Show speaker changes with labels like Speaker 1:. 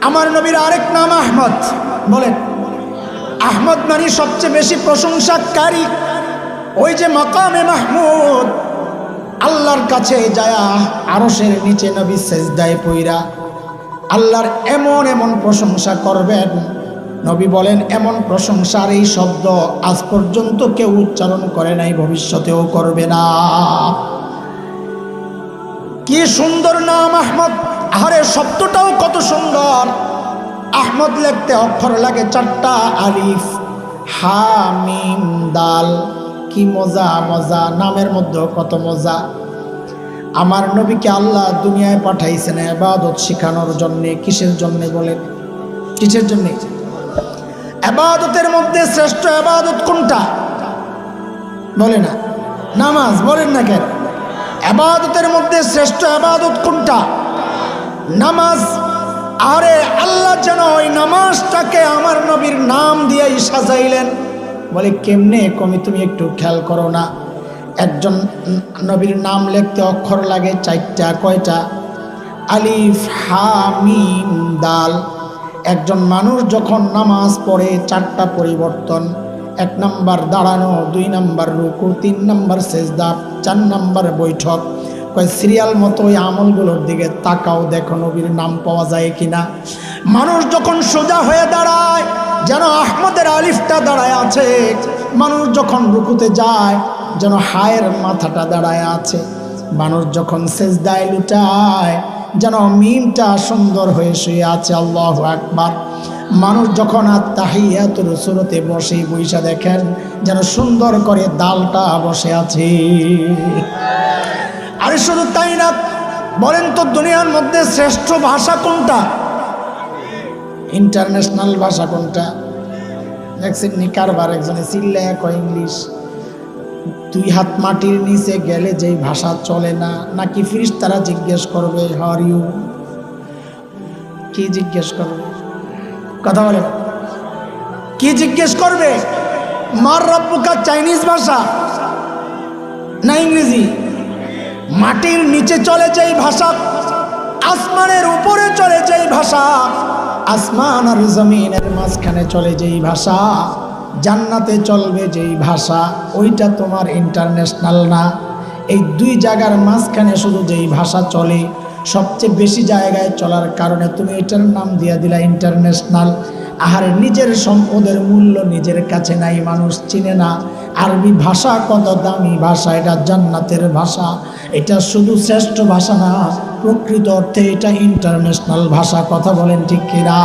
Speaker 1: আমার নবীর আরেক নাম আহমদ। বলেন, আহমদ মানে সবচেয়ে বেশি প্রশংসাকারী। ওই যে মাকামে মাহমুদ, আল্লাহর কাছে যায়া আরশের নিচে নবী সেজদায় পইরা আল্লাহর এমন এমন প্রশংসা করবেন। নবী বলেন, এমন প্রশংসার এই শব্দ আজ পর্যন্ত কেউ উচ্চারণ করে নাই, ভবিষ্যতেও করবে না। কি সুন্দর নাম আহমদ! আরে শব্দটাও কত সুন্দর। আহমদ লিখতে অক্ষর লাগে 4টা, আলিফ, হা, মিম, দাল। কি মজা মজা, নামের মধ্যে কত মজা। আমার নবীকে আল্লাহ দুনিয়ায় পাঠাইছেন ইবাদত শিখানোর জন্য। কিসের জন্য বলেন? কিসের জন্য? ইবাদতের মধ্যে শ্রেষ্ঠ ইবাদত কোনটা? বলে না, নামাজ। বলেন না কেন? ইবাদতের মধ্যে শ্রেষ্ঠ ইবাদত কোনটা? নামাজ। আরে আল্লাহ যেন ওই নামাজটাকে আমার নবীর নাম দিয়েই সাজাইলেন। বলে কেমনে? কমি তুমি একটু খেয়াল করো না। একজন নবীর নাম লিখতে অক্ষর লাগে 4টা। কয়টা? আলিফ, হা, মিম, দাল। একজন মানুষ যখন নামাজ পড়ে 4টা পরিবর্তন। 1 নাম্বার দাঁড়ানো, 2 নাম্বার রুকু, 3 নাম্বার সেজদা, 4 নাম্বার বৈঠক। কয় সিরিয়াল মতো ওই আমলগুলোর দিকে তাকাও, দেখো নবীর নাম পাওয়া যায় কিনা। মানুষ যখন সোজা হয়ে দাঁড়ায় যেন আহমদের আলিফটা দাঁড়ায় আছে। মানুষ যখন রুকুতে যায় যেন হায়ের মাথাটা দাঁড়ায় আছে। মানুষ যখন সেজদায় লুটায় যেন মিমটা সুন্দর হয়ে শুয়ে আছে। আল্লাহু আকবার। মানুষ যখন আত্তাহিয়াতুর সূরাতে বসে বইসা দেখেন যেন সুন্দর করে দালটা বসে আছে। আরে শুধু তাই না, বলেন তো দুনিয়ার মধ্যে শ্রেষ্ঠ ভাষা কোনটা? ইন্টারন্যাশনাল ভাষা কোনটা? দেখছেন নি কারবার একজনে চিল্লায় কয় ইংলিশ। 2 হাত মাটির নিচে গেলে যেই ভাষা চলে না, নাকি ফেরেশতারা জিজ্ঞেস করবে হাউ আর ইউ? কি জিজ্ঞেস করবে? কথা বলে, কি জিজ্ঞেস করবে? মার রব্বুকা চাইনিজ ভাষা না ইংরেজি? মাটির নিচে চলে যেই ভাষা, আসমানের উপরে চলে যেই ভাষা, আসমান আর জমিনের মাঝখানে চলে যেই ভাষা, জান্নাতে চলবে যেই ভাষা, ওইটা তোমার ইন্টারন্যাশনাল না। এই 2 জায়গার মাঝখানে শুধু যেই ভাষা চলে, সবচেয়ে বেশি জায়গায় চলার কারণে তুমি এটার নাম দিয়া দিলা ইন্টারন্যাশনাল। আর নিজের সম্পদের মূল্য নিজের কাছে নাই, মানুষ চিনে না। আরবি ভাষা কত দামি ভাষা, এটা জান্নাতের ভাষা। এটা শুধু শ্রেষ্ঠ ভাষা না, প্রকৃত অর্থে এটা ইন্টারন্যাশনাল ভাষা। কথা বলেন ঠিক কিনা?